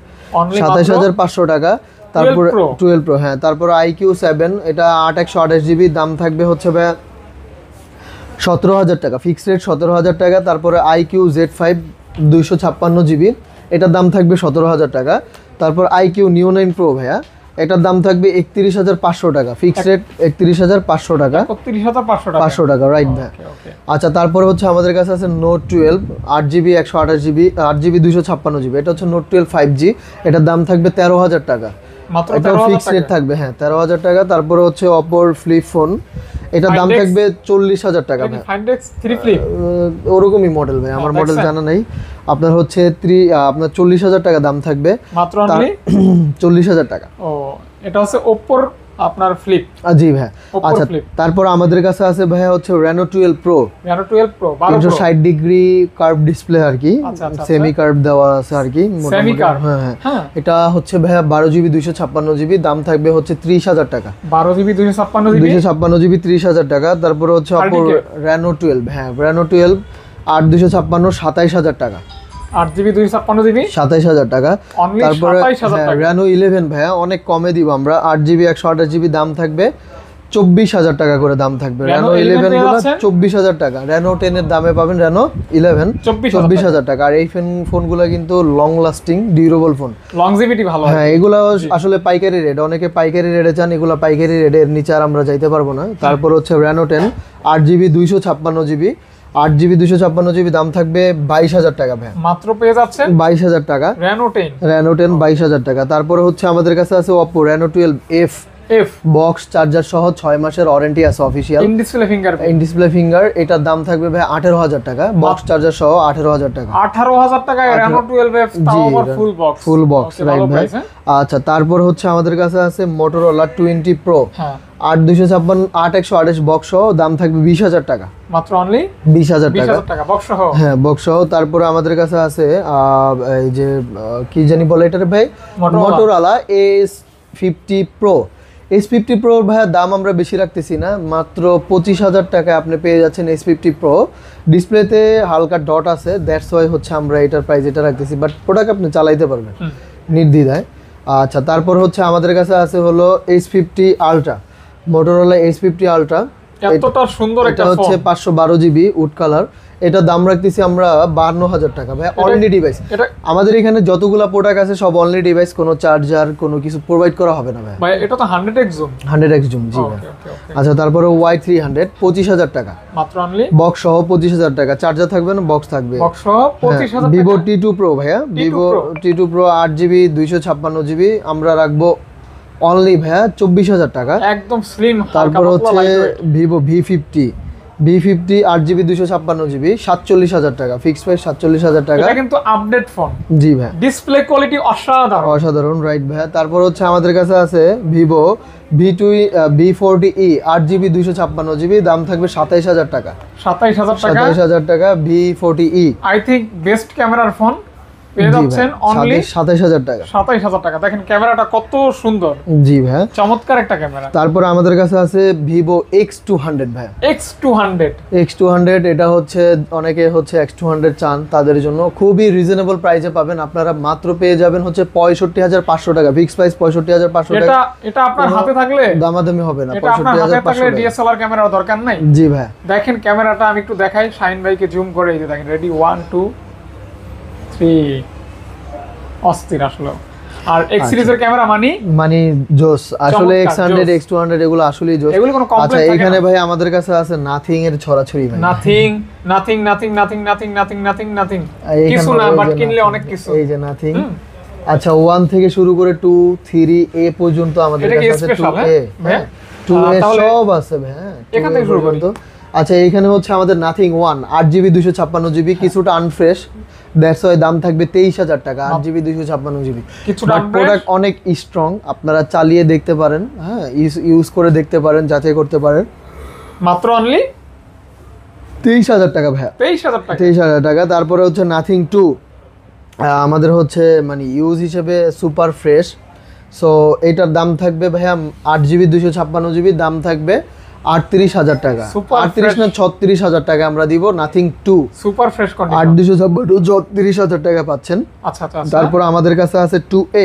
27,500 টাকা। তারপরে 12 Pro, হ্যাঁ। তারপর IQ7, এটা 8/128GB, দাম থাকবে হচ্ছে ভাইয়া 17,000 টাকা, ফিক্সড রেট 17,000 টাকা। তারপরে IQ Z5 256GB, এটার দাম থাকবে 17,000 টাকা। তারপর IQ Neo 9 Pro ভাইয়া, এটার দাম থাকবে 31,500 টাকা, ফিক্সড রেট 31,500 টাকা, 500 টাকা, রাইট ভাই। আচ্ছা, তারপরে হচ্ছে আমাদের কাছে আছে Note 12 8GB 128GB 8GB 256GB, এটা হচ্ছে Note 12 5G, এটার দাম থাকবে 13,000 টাকা, এটা ফিক্সড রেট থাকবে, হ্যাঁ, 13,000 টাকা। তারপরে হচ্ছে Oppo ফ্লিপ ফোন, এটার দাম থাকবে 40,000 টাকা ভাই, ওরকমই মডেল ভাই, আমার মডেল জানা নাই। আপনার হচ্ছে আপনার 40,000 টাকা দাম থাকবে, মাত্র 40,000 টাকা। ও, এটা হচ্ছে Oppo আপনার ফ্লিপ। জি ভাই। Oppo আচ্ছা Flip। তারপর আমাদের কাছে আছে ভাইয়া হচ্ছে Reno 12 Pro। Reno 12 Pro 12 Pro 360 degree curve display আর কি, আচ্ছা, আচ্ছা, সেমি কার্ভ দেওয়া আছে আর কি সেমি মোটামুটি। কার্ভ। হ্যাঁ হ্যাঁ। হ্যাঁ এটা হচ্ছে ভাইয়া 12GB 256GB, দাম থাকবে হচ্ছে 30,000 টাকা। 12GB 256GB 256GB 30,000 টাকা। তারপরে হচ্ছে Oppo 30K Reno 12, হ্যাঁ Reno 12 8 256 27,000 টাকা। 8GB 256GB 27,000 টাকা। Only তারপরে 27,000 টাকা। Reno 11 ভাইয়া অনেক কমে দিব আমরা, 8GB 128GB, দাম থাকবে 24,000 টাকা করে দাম থাকবে। Reno Reno 11 পেয়ে গুলো যাচ্ছেন? 24,000 টাকা। Reno 10 এর দামে পাবেন Reno 11 24,000 টাকা। আর এই ফোনগুলো কিন্তু long lasting durable phone, longevity ভালো। হ্যাঁ এগুলো আসলে পাইকারি রেট, অনেকে পাইকারি রেটে চান, এগুলো পাইকারি রেটের নিচে আর আমরা যাইতে পারবো না। তারপর হচ্ছে Reno 10 8GB 256GB, 8GB 256GB, দাম থাকবে 22,000 টাকা ভাই। মাত্র পেয়ে যাচ্ছেন 22,000 টাকা Reno 10 22,000 টাকা। তারপরে হচ্ছে আমাদের কাছে আছে Oppo Reno 12F box charger সহ 6 মাসের ওয়ারেন্টি আছে official, in display finger. In display finger. এটার দাম থাকবে ভাই 18,000 টাকা, বক্স চার্জার সহ 18,000 টাকা। 18,000 টাকায় Reno 12F, তাও আবার full box. Full box right ভাই। আচ্ছা তারপর হচ্ছে আমাদের কাছে আছে Motorola 20 Pro, হ্যাঁ 8 বক্স সহ, দাম থাকবে 20,000 টাকা। মাত্র অনলি 20,000 টাকা। 20,000 টাকা বক্স সহ। হ্যাঁ বক্স সহ। তারপরে আমাদের কাছে আছে এই যে কি জানি বলে এটার ভাই, Motorola S50 Pro। S50 Pro ভাইয়া দাম আমরা বেশি রাখতেছি না, মাত্র 25,000 টাকায় আপনি পেয়ে যাচ্ছেন S50 Pro। ডিসপ্লেতে হালকা ডট আছে, দ্যাটস ওয়াই হচ্ছে আমরা এটার প্রাইস এটা রাখতেছি, বাট প্রোডাক্ট আপনি চালাইতে পারবেন নির্দ্বিধায়। আচ্ছা তারপর হচ্ছে আমাদের কাছে আছে হলো S50 Ultra, Motorola S50 Ultra। এতটা সুন্দর একটা এটা হচ্ছে 512GB উড কালার। এটা দাম রাখতেছি আমরা 52,000 টাকা ভাই, অনলি ডিভাইস। আমাদের এখানে যতগুলা প্রোডাক্ট আছে সব অনলি ডিভাইস, কোনো চার্জার কোনো কিছু প্রোভাইড করা হবে না ভাই। ভাই এটা তো 100x জুম। 100x জুম, জি ভাই। আচ্ছা তারপরে Y300 25,000 টাকা মাত্র অনলি, বক্স সহ 25,000 টাকা। চার্জার থাকবে না, বক্স থাকবে, বক্স সহ 25,000 টাকা। Vivo T2 Pro ভাইয়া, Vivo T2 Pro 8GB 256GB, আমরা রাখবো অনলি ভাইয়া 24,000 টাকা, একদম স্লিম। তারপর হচ্ছে Vivo V50 8GB 256GB 47,000 টাকা, ফিক্সড প্রাইস 47,000 টাকা। এটা কিন্তু আপডেট ফোন। জি ভাই, ডিসপ্লে কোয়ালিটি অসাধারণ রাইট ভাই। তারপর হচ্ছে আমাদের কাছে আছে Vivo V40e 8GB 256GB, দাম থাকবে 27,000 টাকা। 27,000 টাকা V40e, আই থিংক বেস্ট ক্যামেরার ফোন পেয়ে যাচ্ছেন অনলি 27,000 টাকা। 27,000 টাকা। দেখেন ক্যামেরাটা কত সুন্দর। জি ভাই, চমৎকার একটা ক্যামেরা। তারপর আমাদের কাছে আছে Vivo X200 ভাই। X200 এটা হচ্ছে অনেকে হচ্ছে X200 চান, তাদের জন্য খুবই রিজনেবল প্রাইসে পাবেন। আপনারা মাত্র পেয়ে যাবেন হচ্ছে 65,500 টাকা, ফিক্স প্রাইস 65,500 টাকা। এটা আপনার হাতে থাকলে দামাদামি হবে না, এটা আপনার হাতে থাকলে ডিএসএলআর ক্যামেরার দরকার নাই। জি ভাই, দেখেন ক্যামেরাটা আমি একটু দেখাই, শাহিন ভাইকে জুম করে, এই যে দেখেন, রেডি 1 2 3, অস্থির আসলে। আর এক্স সিরিজের ক্যামেরা মানে জোস আসলে। X100 X200 এগুলো আসলেই জোস। এগুলো কোনো কমপ্লেইন থাকে না। আচ্ছা এখানে ভাই আমাদের কাছে আছে নাথিং এর ছড়াছড়ি ভাই। নাথিং কিছু না, বাট কিনলে অনেক কিছু। এই যে নাথিং। আচ্ছা 1 থেকে শুরু করে 2 3 এ পর্যন্ত আমাদের কাছে আছে, 2A 2A সব আছে ভাই। হ্যাঁ এখান থেকে শুরু করি। আচ্ছা এইখানে হচ্ছে আমাদের নাথিং 1 8GB 256GB, কিছুটা আনফ্রেশ, দ্যাটস ওয়াই দাম থাকবে 23,000 টাকা। 8GB 256GB, বাট প্রোডাক্ট অনেক স্ট্রং, আপনারা চালিয়ে দেখতে পারেন, হ্যাঁ ইউজ করে দেখতে পারেন, যাচাই করতে পারেন। মাত্র অনলি 23,000 টাকা ভাই, 23,000 টাকা। তারপরে হচ্ছে নাথিং 2 আমাদের হচ্ছে মানে ইউজ হিসেবে সুপার ফ্রেশ। সো এটার দাম থাকবে ভাইয়া 8GB 256GB, দাম থাকবে 38,000 টাকা। 38 না 36,000 টাকা আমরা দিব নাথিং 2 সুপার ফ্রেশ কন্ডিশন। 8,256 36,000 টাকা পাচ্ছেন। আচ্ছা আচ্ছা। তারপর আমাদের কাছে আছে 2A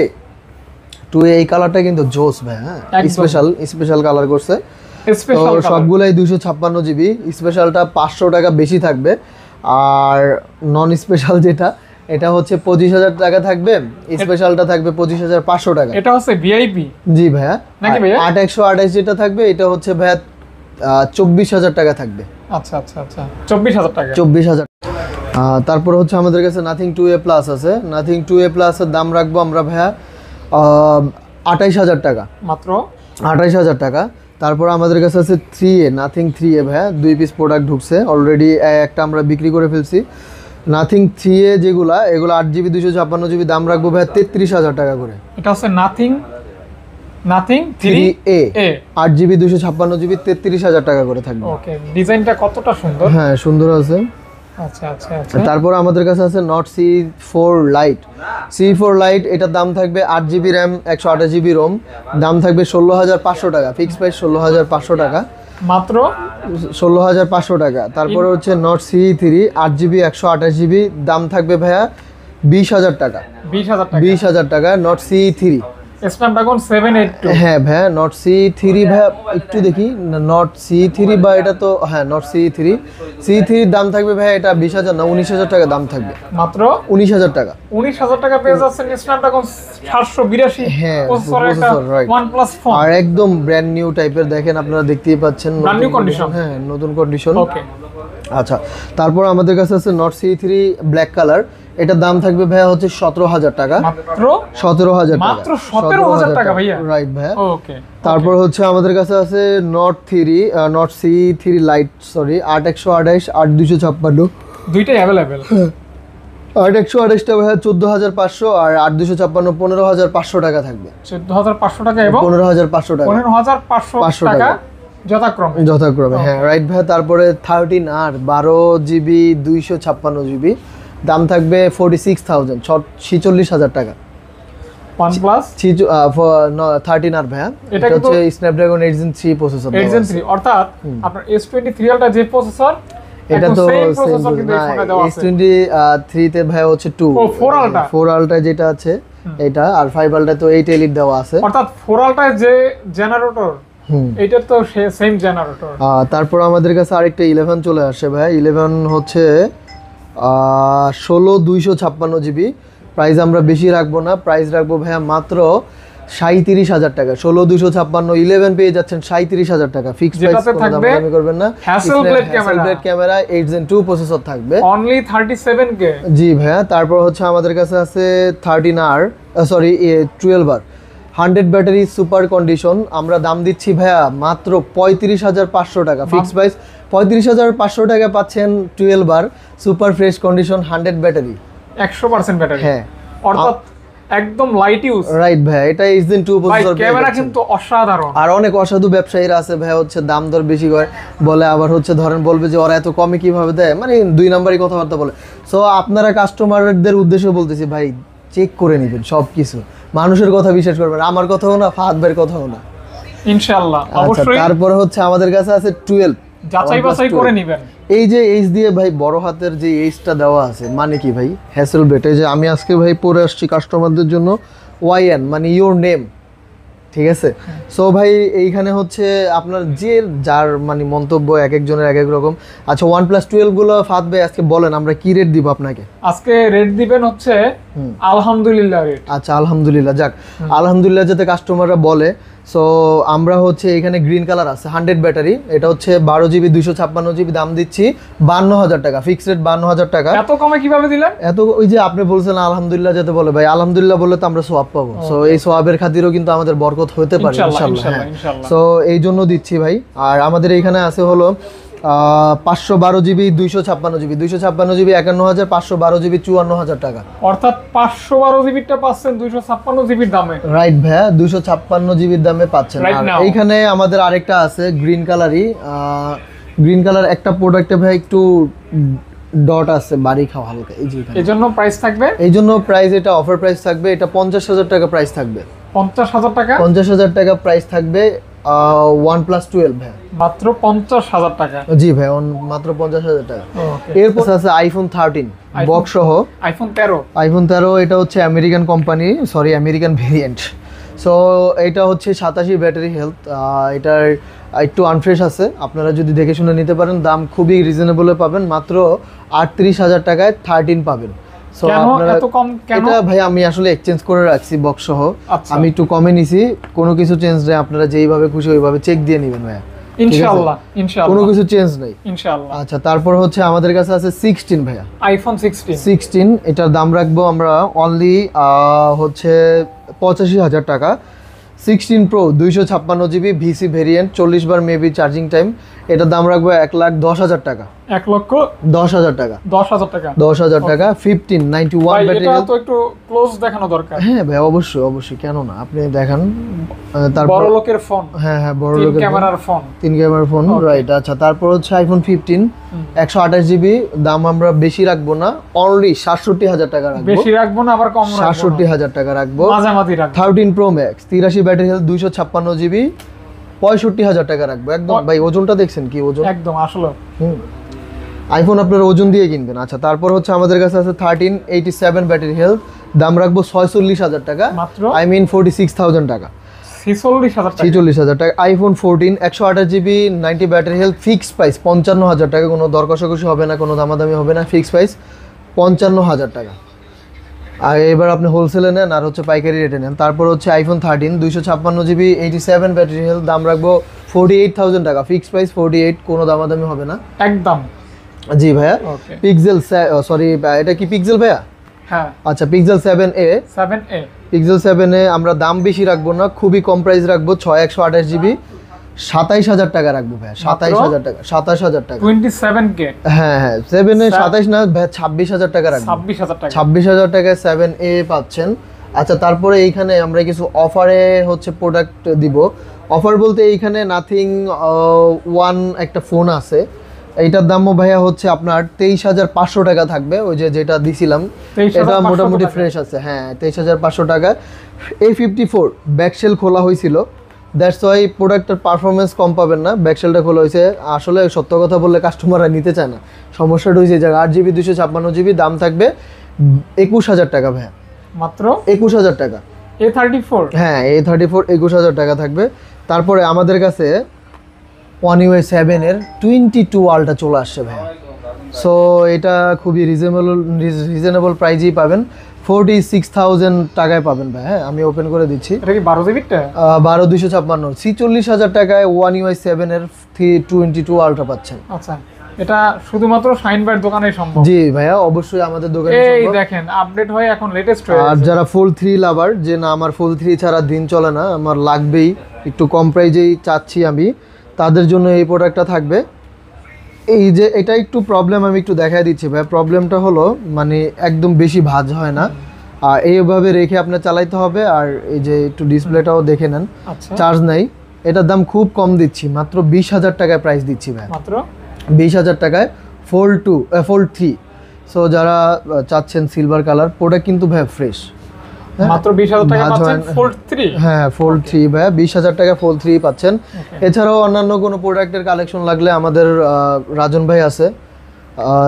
এই কালারটা কিন্তু জোস ভাই, হ্যাঁ স্পেশাল কালার করছে। তো সবগুলাই 256GB, স্পেশালটা 500 টাকা বেশি থাকবে, আর নন স্পেশাল যেটা এটা হচ্ছে 25,000 টাকা থাকবে, স্পেশালটা থাকবে 25,500 টাকা। এটা হচ্ছে ভিআইপি। জি ভাইয়া, নাকি ভাইয়া 8/128 যেটা থাকবে এটা হচ্ছে ভাইয়া 24,000 টাকা থাকবে। আচ্ছা আচ্ছা আচ্ছা, 24,000 টাকা। 24,000। তারপর হচ্ছে আমাদের কাছে নাথিং 2A প্লাস আছে। নাথিং 2A প্লাস এর দাম রাখবো আমরা ভাইয়া 28,000 টাকা, মাত্র 28,000 টাকা। তারপর আমাদের কাছে আছে 3A, নাথিং 3A ভাইয়া, 2 পিস প্রোডাক্ট ঢুকছে অলরেডি, একটা আমরা বিক্রি করে ফেলছি। নাথিং 3A যেগুলা, এগুলো 8GB 256GB, দাম রাখবো ভাইয়া 33,000 টাকা করে। এটা হচ্ছে nothing nothing 3A 3A 8GB 256GB 33,000 টাকা করে থাকবে। ওকে, ডিজাইনটা কতটা সুন্দর। হ্যাঁ সুন্দর আছে। আচ্ছা আচ্ছা আচ্ছা। তারপর আমাদের কাছে আছে not C4 light. C4 light, এটার দাম থাকবে 8GB র্যাম 128GB রোম, দাম থাকবে 16,500 টাকা, ফিক্স প্রাইস 16,500 টাকা, মাত্র 16,500 টাকা। তারপরে হচ্ছে নট C3 8GB 128GB, দাম থাকবে ভাইয়া 20,000 টাকা, 20,000 টাকা। 20,000 টাকা নট C3। স্ন্যাপড্রাগন 782। হ্যাঁ ভাইয়া নট C3 ভাইয়া, একটু দেখি নট C3 বা এটা তো হ্যাঁ নট C3 দাম থাকবে ভাইয়া এটা 20,000 না 19,000 টাকা দাম থাকবে, মাত্র 19,000 টাকা। 19,000 টাকা পেয়ে যাচ্ছেন স্ন্যাপড্রাগন 782 হ্যাঁ, প্রসেসরের একটা processor, right. OnePlus ফোন। আর একদম ব্র্যান্ড নিউ টাইপের, দেখেন আপনারা দেখতেই পাচ্ছেন Brand new condition। হ্যাঁ নতুন কন্ডিশন। ওকে, আচ্ছা তারপর আমাদের কাছে আছে নট C3 ব্ল্যাক কালার, এটার দাম থাকবে ভাইয়া হচ্ছে 17,000 টাকা, মাত্র 17,000 টাকা, মাত্র 17,000 টাকা ভাইয়া। রাইট ভাইয়া। ওকে, তারপর হচ্ছে আমাদের কাছে আছে নট C3 লাইট, সরি 8128 8256, দুইটাই अवेलेबल। 8128টা ভাইয়া 14,500 আর 8256 15,500 টাকা থাকবে, 14,500 টাকা এবং 15,500 টাকা 15,500 টাকা যথাক্রমে। যথাক্রমে, হ্যাঁ রাইট ভাইয়া। তারপরে 13R 12GB 256GB, দাম থাকবে 46,000 46,000 টাকা। OnePlus 13R ভাইয়া, এটা এটা কিন্তু হচ্ছে স্ন্যাপড্রাগন 8 Gen 3 প্রসেসর। 8 Gen 3 অর্থাৎ আপনার S23 আলট্রা যে প্রসেসর, এটা তো সেম প্রসেসর কিন্তু এই ফোনে দেওয়া আছে। S23 তে ভাইয়া হচ্ছে 2 ও 4 আলট্রা 4 আলট্রা যেটা আছে এটা, আর 5 আলট্রা তো 8 এলিট দেওয়া আছে। অর্থাৎ 4 আলট্রায় যে জেনারেটর, হুম। এইটার তো সেম জেনারেটর। তারপর আমাদের কাছে আরেকটা 11 চলে আসছে ভাইয়া, 11 হচ্ছে 16,256GB, প্রাইস আমরা বেশি রাখবো না, প্রাইস রাখবো ভাইয়া মাত্র 37,000 টাকা। 16,256 11 পেয়ে যাচ্ছেন 37,000 টাকা, ফিক্সড প্রাইস, যেটাতে কোনো দাম থাকবে দামি করবেন না। Hasselblad ক্যামেরা 8 Gen 2 প্রসেসর থাকবে, অনলি 37K। জি ভাইয়া। তারপর হচ্ছে আমাদের কাছে আছে 13R sorry 12R 100 battery super condition, আমরা দাম দিচ্ছি ভাইয়া মাত্র 35,500 টাকা, ফিক্সড প্রাইস 35,500 টাকা পাচ্ছেন 12R super fresh condition 100 battery 100% battery. হ্যাঁ অর্থাৎ একদম লাইট ইউজ। রাইট ভাইয়া, এটা H Gen 2 ভাই প্রসেসর। ক্যামেরা কিন্তু অসাধারণ। আর অনেক অসাধু ব্যবসায়ীরা আছে ভাইয়া, হচ্ছে দাম দর বেশি করে বলে, আবার হচ্ছে ধরেন বলবে যে ওরা এত কমে কিভাবে দেয়, মানে 2 নাম্বারই কথাবার্তা বলে। সো আপনারা কাস্টমারদের উদ্দেশ্যে বলতেছি ভাই, চেক করে নেবেন সব কিছু, মানুষের কথা বিশ্বাস করবেন, আমার কথাও না, ফাহাদ ভাইয়ের কথাও না, ইনশাআল্লাহ আচ্ছা। অবশ্যই তারপরে হচ্ছে আমাদের কাছে আছে 12 যাচাই বাছাই করে নেবেন। এই যে এইচ দিয়ে ভাই বড় হাতের যে এইচটা দেওয়া আছে, মানে কি ভাই হ্যাসেলব্লেড, এই যে আমি আজকে ভাই পরে আসছি কাস্টমারদের জন্য YN মানে ইওর নেম, ঠিক আছে। সো ভাই এইখানে হচ্ছে আপনার যে যার মানে মন্তব্য এক একজনের এক এক রকম। আচ্ছা OnePlus 12 গুলো ফাদ ভাই আজকে বলেন আমরা কি রেট দিব আপনাকে? আজকে রেট দিবেন হচ্ছে আলহামদুলিল্লাহ রেট। আচ্ছা আলহামদুলিল্লাহ, যাক আলহামদুলিল্লাহ যাতে কাস্টমাররা বলে। সো আমরা হচ্ছে এখানে গ্রিন কালার আছে 100 ব্যাটারি, এটা হচ্ছে 12GB 256GB, দাম দিচ্ছি 52,000 টাকা, ফিক্সড রেট 52,000 টাকা। এত কমে কিভাবে দিলেন? এত ওই যে আপনি বলছেন আলহামদুলিল্লাহ যাতে বলে, ভাই আলহামদুলিল্লাহ বললে তো আমরা সোয়াব পাবো। সো এই সোয়াবের খাতিরও কিন্তু আমাদের বরকত হতে পারে ইনশাআল্লাহ। ইনশাআল্লাহ। সো এই জন্য দিচ্ছি ভাই। আর আমাদের এইখানে আছে হলো 512GB 256GB 51,000, 512GB 54,000 টাকা, অর্থাৎ 512GB টা পাচ্ছেন 256GB দামে। রাইট ভাইয়া, 256GB দামে পাচ্ছেন। Right আর now। এইখানে আমাদের আরেকটা আছে গ্রিন কালারই, গ্রিন কালার একটা প্রোডাক্টে ভাই একটু ডট আছে বাড়ি খাওয়া হালকা, এই যে এই জন্য প্রাইস থাকবে, এই জন্য প্রাইস, এটা অফার প্রাইস থাকবে, এটা 50,000 টাকা প্রাইস থাকবে, 50,000 টাকা, 50,000 টাকা প্রাইস থাকবে। OnePlus 12 ভাই মাত্র 50,000 টাকা। জি ভাই মাত্র 50,000 টাকা। ওকে, এরপর আছে আইফোন 13 বক্স সহ, আইফোন 13। আইফোন 13 এটা হচ্ছে American company, sorry American variant. So এটা হচ্ছে 87 ব্যাটারি হেলথ, এটার একটু আনফ্রেশ আছে, আপনারা যদি দেখে শুনে নিতে পারেন, দাম খুবই রিজনেবলে পাবেন, মাত্র 38,000 টাকায় 13 পাবেন। সো আপনারা এত কম কেন? এটা ভাই আমি আসলে এক্সচেঞ্জ করে রাখছি বক্স সহ, আচ্ছা। আমি একটু কমে নিছি, কোনো কিছু চেঞ্জ নেই, আপনারা যেইভাবে খুশি ওইভাবে চেক দিয়ে নেবেন ভাই, ইনশাআল্লাহ ইনশাআল্লাহ, কোনো কিছু চেঞ্জ নেই ইনশাআল্লাহ। আচ্ছা তারপর হচ্ছে আমাদের কাছে আছে 16 ভাইয়া, আইফোন 16। 16 এটার দাম রাখবো আমরা অনলি হচ্ছে 85,000 টাকা। 16 Pro 256GB ভিসি ভেরিয়েন্ট, 40 বার মেবি চার্জিং টাইম, এটার দাম রাখবো 1,10,000 টাকা। 1,10,000 টাকা। 10,000 টাকা। 10,000 টাকা 1591 ভাই ব্যাটারি এটা হেলথ। তো একটু ক্লোজ দেখানো দরকার। হ্যাঁ ভাই অবশ্যই অবশ্যই, কেন না, আপনি দেখান। তারপর বড় লোকের ফোন। হ্যাঁ হ্যাঁ, বড় 3 লোকের ক্যামেরার ফোন। 3 ক্যামেরার ফোন, রাইট। আচ্ছা, তারপর হচ্ছে আইফোন 15 128 জিবি, দাম আমরা বেশি রাখবো না, অনলি 67,000 টাকা রাখবো। বেশি রাখবো না আবার কম রাখবো না, 67,000 টাকা রাখবো। মাঝামাঝি রাখবো। 13 pro max 83 battery health 256 GB, 65,000 টাকা রাখবো একদম। ভাই ওজনটা দেখছেন কি ওজন, একদম আসলে আইফোন আপনার ওজন দিয়ে কিনবেন। আচ্ছা, তারপর হচ্ছে আমাদের কাছে আছে 1387 ব্যাটারি হেলথ, দাম রাখবো 46,000 টাকা, মাত্র। আই মিন 46,000 টাকা, 46,000 টাকা। 46,000 টাকা। IPhone 14 128 GB 90 battery health, fixed price 55,000 টাকা, কোনো দর কষাকষি হবে না, কোনো দামাদামি হবে না, ফিক্সড প্রাইস 55,000 টাকা। আর এবার আপনি হোলসেলে নেন আর হচ্ছে পাইকারি রেটে নেন। তারপর হচ্ছে আইফোন 13 256 জিবি 87 ব্যাটারি হেলথ, দাম রাখবো 48,000 টাকা, ফিক্সড প্রাইস 48, কোনো দামাদামি হবে না একদম। জি ভাইয়া। ওকে। পিক্সেল সরি, এটা কি পিক্সেল ভাইয়া? হ্যাঁ। আচ্ছা, pixel 7a। 7a। Pixel 7a আমরা দাম বেশি রাখবো না, খুবই কম প্রাইস রাখবো, 128 জিবি 27,000 টাকা রাখবো ভাইয়া, 27,000 টাকা, 27,000 টাকা। 27k। হ্যাঁ হ্যাঁ, 7a 27 না ভাইয়া, 26,000 টাকা রাখবো। 26,000 টাকা। 26,000 টাকায় 7a পাচ্ছেন। আচ্ছা, তারপরে এইখানে আমরা কিছু অফারে হচ্ছে প্রোডাক্ট দিব। অফার বলতে এইখানে নাথিং ওয়ান একটা ফোন আছে, এইটার দামও ভাইয়া হচ্ছে আপনার 23,500 টাকা থাকবে, ওই যে যেটা দিছিলাম, 23,500 এটা মোটামুটি টাকা। ফ্রেশ আছে। হ্যাঁ, 23,500 টাকা। A54 ব্যাকশেল খোলা হয়েছিল, দ্যাটস ওয়াই প্রোডাক্টের পারফরমেন্স কম পাবেন না, ব্যাকশেলটা খোলা হয়েছে। আসলে সত্য কথা বললে কাস্টমাররা নিতে চায় না, সমস্যাটা হয়েছে যে 8 জিবি 256 জিবি, দাম থাকবে 21,000 টাকা ভাইয়া, মাত্র 21,000 টাকা। A34। হ্যাঁ, A34 21,000 টাকা থাকবে। তারপরে আমাদের কাছে One UI 7 এর 22 আলট্রা চলে আসছে ভাইয়া। সো এটা খুবই রিজনেবল প্রাইজেই পাবেন, 46,000 টাকায় পাবেন ভাই। হ্যাঁ, আমি ওপেন করে দিচ্ছি। এটা কি 12 জিবিটা? 12,256, 46,000 টাকায় One UI 7 এর 22 আলট্রা পাচ্ছেন। আচ্ছা, এটা শুধুমাত্র শাইন ভাইয়ের দোকানেই সম্ভব। জি ভাইয়া, অবশ্যই আমাদের দোকানে এই সম্ভব। দেখেন আপডেট হয়ে এখন লেটেস্ট হয়ে আর গেছে। যারা ফুল 3 লাভার, যে না আমার ফুল 3 ছাড়া দিন চলে না, আমার লাগবেই, একটু কম প্রাইজেই চাচ্ছি আমি, তাদের জন্য এই প্রোডাক্টটা থাকবে। এই যে এটা একটু প্রবলেম, আমি একটু দেখাই দিচ্ছি ভাই। প্রবলেমটা হলো মানে একদম বেশি ভাঁজ হয় না, আর এইভাবে রেখে আপনার চালাইতে হবে। আর এই যে একটু ডিসপ্লেটাও দেখে নেন, আচ্ছা, চার্জ নাই। এটার দাম খুব কম দিচ্ছি, মাত্র 20,000 টাকায় প্রাইস দিচ্ছি ভাই, মাত্র 20,000 টাকায় ফোল্ড 3। সো যারা চাচ্ছেন সিলভার কালার, প্রোডাক্ট কিন্তু ভাই ফ্রেশ। মাত্র 20,000 টাকা পাচ্ছেন ফোল্ড 3। হ্যাঁ, ফোল্ড 3 ভাই, 20,000 টাকা ফোল্ড 3 পাচ্ছেন। এছাড়াও অন্যান্য কোনো প্রোডাক্টের কালেকশন লাগলে আমাদের রাজন ভাই আছে,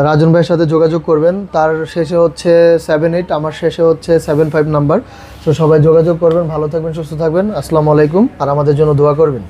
রাজন ভাইয়ের সাথে যোগাযোগ করবেন। তার শেষে হচ্ছে 78, আমার শেষে হচ্ছে 75 নাম্বার। তো সবাই যোগাযোগ করবেন। ভালো থাকবেন, সুস্থ থাকবেন, আসসালামু আলাইকুম, আর আমাদের জন্য দোয়া করবেন।